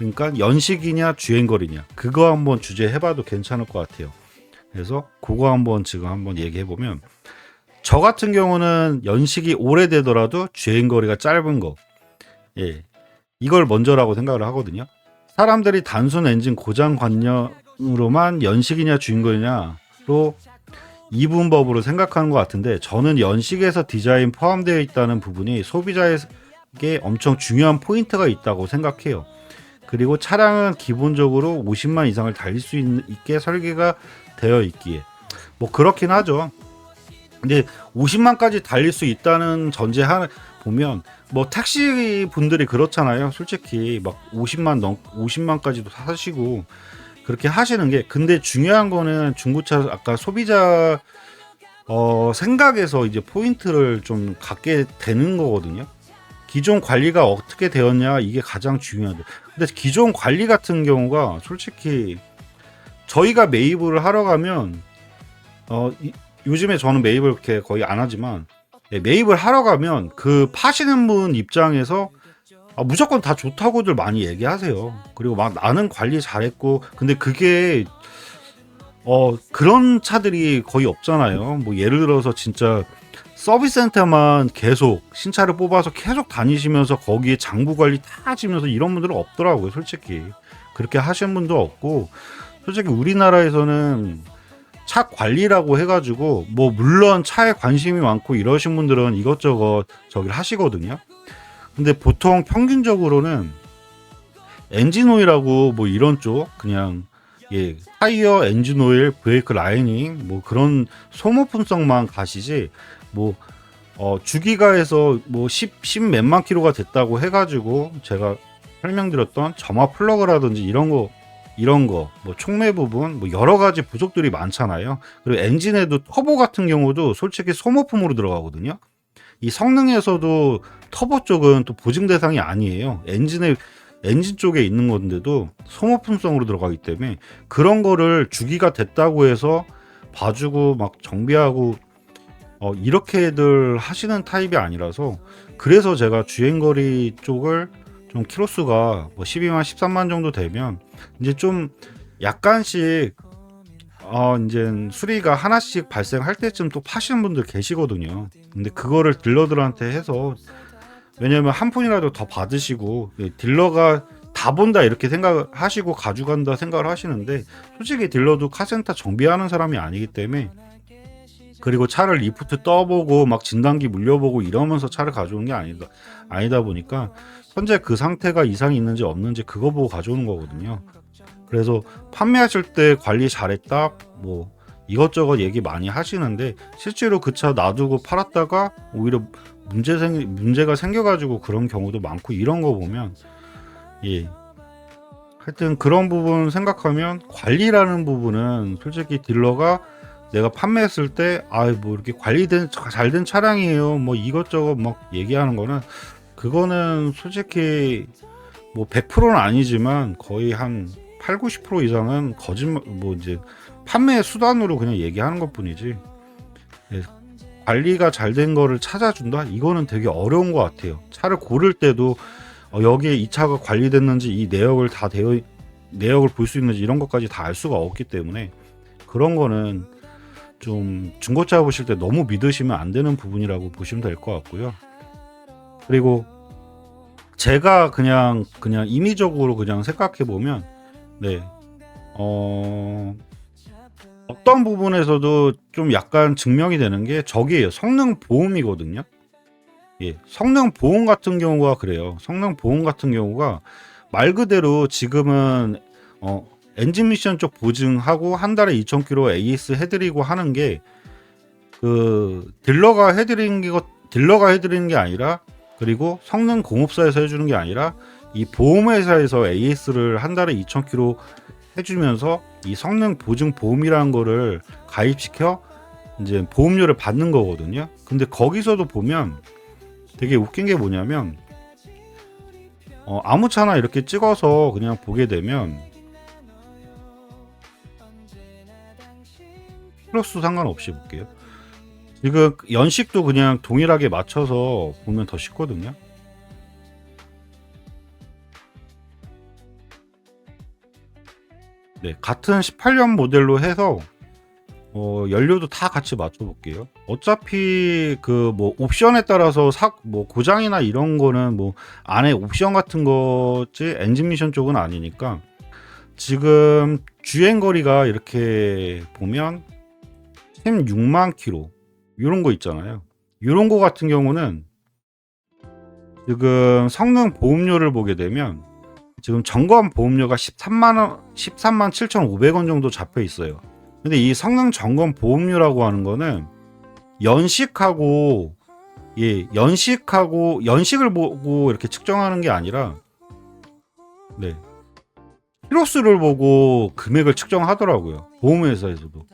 그러니까 연식이냐 주행거리냐 그거 한번 주제 해봐도 괜찮을 것 같아요. 그래서 그거 한번 지금 한번 얘기해보면, 저 같은 경우는 연식이 오래되더라도 주행거리가 짧은 거, 예, 이걸 먼저라고 생각을 하거든요. 사람들이 단순 엔진 고장관념으로만 연식이냐 주행거리냐로 이분법으로 생각하는 것 같은데, 저는 연식에서 디자인 포함되어 있다는 부분이 소비자에게 엄청 중요한 포인트가 있다고 생각해요. 그리고 차량은 기본적으로 50만 이상을 달릴 수 있게 설계가 되어 있기에 뭐 그렇긴 하죠. 근데 50만까지 달릴 수 있다는 전제 하나 보면, 뭐 택시 분들이 그렇잖아요. 솔직히 막 50만까지도 사시고 그렇게 하시는 게, 근데 중요한 거는 중고차 아까 소비자 생각에서 이제 포인트를 좀 갖게 되는 거거든요. 기존 관리가 어떻게 되었냐, 이게 가장 중요한데, 근데 기존 관리 같은 경우가 솔직히 저희가 매입을 하러 가면 요즘에 저는 매입을 그렇게 거의 안 하지만, 매입을 하러 가면 그 파시는 분 입장에서 무조건 다 좋다고들 많이 얘기하세요. 그리고 막 나는 관리 잘했고, 근데 그게 그런 차들이 거의 없잖아요. 뭐 예를 들어서 진짜 서비스 센터만 계속 신차를 뽑아서 계속 다니시면서 거기에 장부 관리 다 하시면서 이런 분들은 없더라고요. 솔직히 그렇게 하시는 분도 없고, 솔직히 우리나라에서는 차 관리라고 해가지고 뭐 물론 차에 관심이 많고 이러신 분들은 이것저것 저기를 하시거든요. 근데 보통 평균적으로는 엔진 오일하고 뭐 이런 쪽 그냥, 예, 타이어, 엔진 오일, 브레이크 라이닝 뭐 그런 소모품성만 가시지, 뭐 주기가에서 뭐 10 몇만 킬로가 됐다고 해가지고 제가 설명드렸던 점화 플러그라든지 이런 거 뭐 촉매 부분 뭐 여러 가지 부속들이 많잖아요. 그리고 엔진에도 터보 같은 경우도 솔직히 소모품으로 들어가거든요. 이 성능에서도 터보 쪽은 또 보증 대상이 아니에요. 엔진 쪽에 있는 건데도 소모품성으로 들어가기 때문에 그런 거를 주기가 됐다고 해서 봐주고 막 정비하고 이렇게들 하시는 타입이 아니라서, 그래서 제가 주행거리 쪽을 좀 키로수가 뭐 12만 13만 정도 되면 이제 좀 약간씩 이제 수리가 하나씩 발생할 때쯤 또 파시는 분들 계시거든요. 근데 그거를 딜러들한테 해서, 왜냐면 한 푼이라도 더 받으시고, 딜러가 다 본다 이렇게 생각하시고 가져간다 생각을 하시는데, 솔직히 딜러도 카센터 정비하는 사람이 아니기 때문에, 그리고 차를 리프트 떠보고 막 진단기 물려보고 이러면서 차를 가져오는 게 아니다 보니까 현재 그 상태가 이상이 있는지 없는지 그거 보고 가져오는 거거든요. 그래서 판매하실 때 관리 잘했다 뭐 이것저것 얘기 많이 하시는데, 실제로 그 차 놔두고 팔았다가 오히려 문제가 생겨가지고 그런 경우도 많고, 이런 거 보면, 예, 하여튼 그런 부분 생각하면 관리라는 부분은 솔직히 딜러가 내가 판매했을 때 뭐 이렇게 관리된 잘된 차량이에요 뭐 이것저것 막 얘기하는 거는, 그거는 솔직히 뭐 100%는 아니지만 거의 한 8, 90% 이상은 거짓말, 뭐 이제 판매 수단으로 그냥 얘기하는 것뿐이지, 예, 관리가 잘 된 거를 찾아준다? 이거는 되게 어려운 것 같아요. 차를 고를 때도 여기에 이 차가 관리됐는지 이 내역을 볼 수 있는지 이런 것까지 다 알 수가 없기 때문에, 그런 거는 좀 중고차 보실 때 너무 믿으시면 안 되는 부분이라고 보시면 될 것 같고요. 그리고 제가 그냥 임의적으로 그냥 생각해 보면, 네, 어떤 부분에서도 좀 약간 증명이 되는 게 저기에요. 성능 보험이거든요. 예, 성능 보험 같은 경우가 그래요. 성능 보험 같은 경우가 말 그대로 지금은 엔진 미션 쪽 보증하고 한 달에 2,000km AS 해드리고 하는 게, 그 딜러가 해드리는 게 아니라, 그리고 성능 공업사에서 해주는 게 아니라 이 보험회사에서 AS를 한 달에 2,000km 해주면서 이 성능 보증 보험이라는 거를 가입시켜 이제 보험료를 받는 거거든요. 근데 거기서도 보면 되게 웃긴 게 뭐냐면, 아무 차나 이렇게 찍어서 그냥 보게 되면 플러스 상관없이 볼게요. 지금 연식도 그냥 동일하게 맞춰서 보면 더 쉽거든요. 네, 같은 18년 모델로 해서 연료도 다 같이 맞춰 볼게요. 어차피 그 뭐 옵션에 따라서 뭐 고장이나 이런 거는 뭐 안에 옵션 같은 거지 엔진 미션 쪽은 아니니까. 지금 주행 거리가 이렇게 보면 16만 킬로 요런 거 있잖아요. 요런 거 같은 경우는 지금 성능 보험료를 보게 되면 지금 점검 보험료가 13만 7,500원 정도 잡혀 있어요. 근데 이 성능 점검 보험료라고 하는 거는 연식하고 연식을 보고 이렇게 측정하는 게 아니라 네. 키로수를 보고 금액을 측정하더라고요. 보험회사에서도.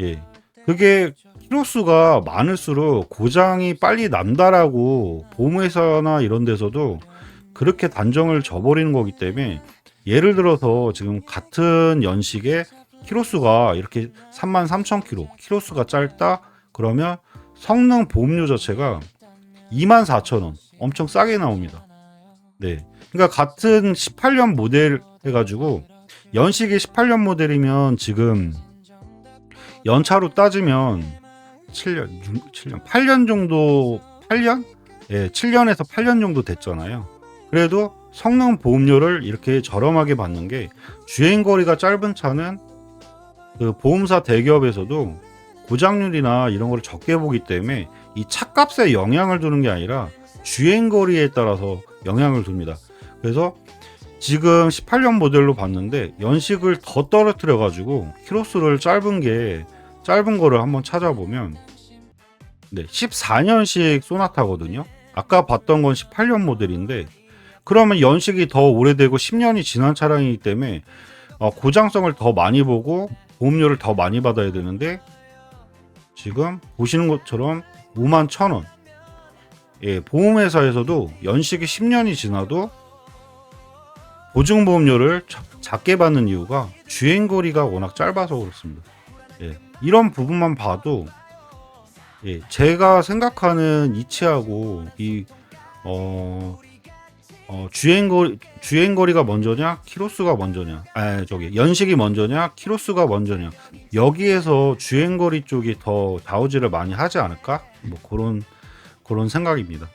예. 그게 키로수가 많을수록 고장이 빨리 난다라고 보험회사나 이런 데서도 그렇게 단정을 져버리는 거기 때문에 예를 들어서 지금 같은 연식의 키로수가 이렇게 33,000km, 키로수가 짧다 그러면 성능 보험료 자체가 24,000원 엄청 싸게 나옵니다. 네. 그러니까 같은 18년 모델 해가지고 연식이 18년 모델이면 지금 연차로 따지면 8년 정도 8년? 예, 7년에서 8년 정도 됐잖아요. 그래도 성능 보험료를 이렇게 저렴하게 받는 게 주행거리가 짧은 차는 그 보험사 대기업에서도 고장률이나 이런 걸 적게 보기 때문에 이 차값에 영향을 두는 게 아니라 주행거리에 따라서 영향을 둡니다. 그래서 지금 18년 모델로 봤는데 연식을 더 떨어뜨려 가지고 키로수를 짧은 거를 한번 찾아보면 네, 14년식 소나타거든요. 아까 봤던 건 18년 모델인데 그러면 연식이 더 오래되고 10년이 지난 차량이기 때문에 고장성을 더 많이 보고 보험료를 더 많이 받아야 되는데 지금 보시는 것처럼 51,000원. 예, 보험회사에서도 연식이 10년이 지나도 보증보험료를 작게 받는 이유가 주행거리가 워낙 짧아서 그렇습니다. 예, 이런 부분만 봐도 예, 제가 생각하는 이치하고 주행거리가 먼저냐 키로수가 먼저냐 연식이 먼저냐 키로수가 먼저냐 여기에서 주행거리 쪽이 더 좌우지를 많이 하지 않을까 뭐 그런 생각입니다.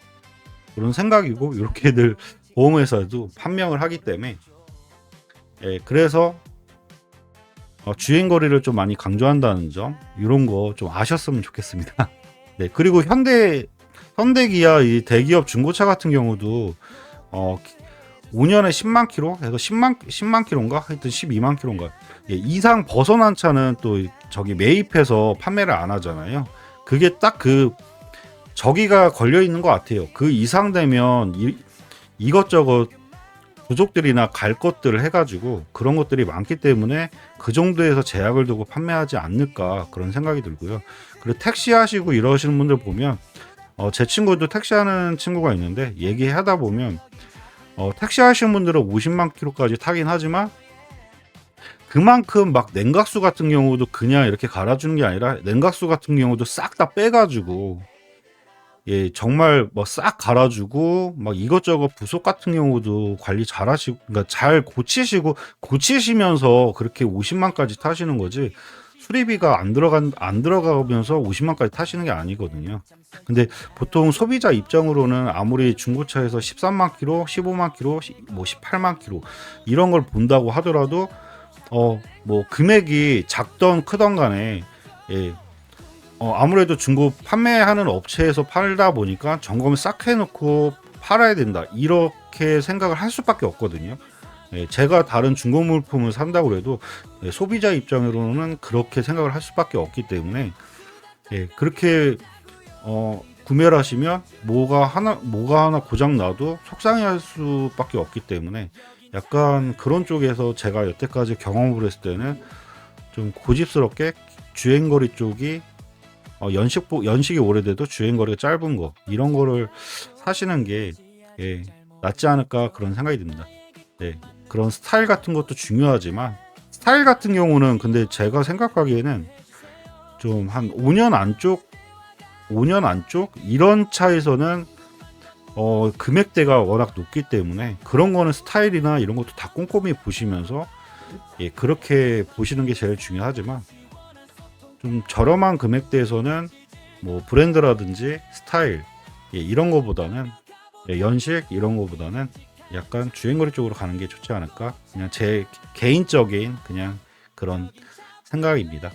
그런 생각이고 이렇게들 보험회사도 판명을 하기 때문에 예, 그래서 주행거리를 좀 많이 강조한다는 점 이런 거 좀 아셨으면 좋겠습니다. 네, 그리고 현대기아 이 대기업 중고차 같은 경우도 5년에 10만 킬로 해서 10만 킬로인가 하여튼 12만 킬로인가 예, 이상 벗어난 차는 또 저기 매입해서 판매를 안 하잖아요. 그게 딱 저기가 걸려 있는 것 같아요. 그 이상 되면 이것저것 부족들이나 갈 것들을 해가지고 그런 것들이 많기 때문에 그 정도에서 제약을 두고 판매하지 않을까 그런 생각이 들고요. 그리고 택시 하시고 이러시는 분들 보면 제 친구도 택시 하는 친구가 있는데 얘기하다 보면 택시 하시는 분들은 50만 킬로까지 타긴 하지만 그만큼 막 냉각수 같은 경우도 그냥 이렇게 갈아주는 게 아니라 냉각수 같은 경우도 싹 다 빼가지고 예, 정말 뭐 싹 갈아주고 막 이것저것 부속 같은 경우도 관리 잘 하시고 그러니까 잘 고치시면서 그렇게 50만까지 타시는 거지 수리비가 안 들어가면서 50만까지 타시는 게 아니거든요. 근데 보통 소비자 입장으로는 아무리 중고차에서 13만 킬로, 15만 킬로, 뭐 18만 킬로 이런 걸 본다고 하더라도 뭐 금액이 작던 크던 간에 예, 아무래도 중고 판매하는 업체에서 팔다 보니까 점검을 싹 해놓고 팔아야 된다 이렇게 생각을 할 수밖에 없거든요. 예, 제가 다른 중고 물품을 산다고 해도 예, 소비자 입장으로는 그렇게 생각을 할 수밖에 없기 때문에 예, 그렇게 구매를 하시면 뭐가 하나 고장 나도 속상해할 수밖에 없기 때문에 약간 그런 쪽에서 제가 여태까지 경험을 했을 때는 좀 고집스럽게 주행거리 쪽이 연식이 오래돼도 주행거리가 짧은 거 이런 거를 사시는 게 예, 낫지 않을까 그런 생각이 듭니다. 네, 그런 스타일 같은 것도 중요하지만 스타일 같은 경우는 근데 제가 생각하기에는 좀 한 5년 안쪽 이런 차에서는 금액대가 워낙 높기 때문에 그런 거는 스타일이나 이런 것도 다 꼼꼼히 보시면서 예, 그렇게 보시는 게 제일 중요하지만 좀 저렴한 금액대에서는 뭐 브랜드라든지 스타일 예, 이런 거보다는 예, 연식 이런 거보다는 약간 주행거리 쪽으로 가는 게 좋지 않을까? 그냥 제 개인적인 그냥 그런 생각입니다.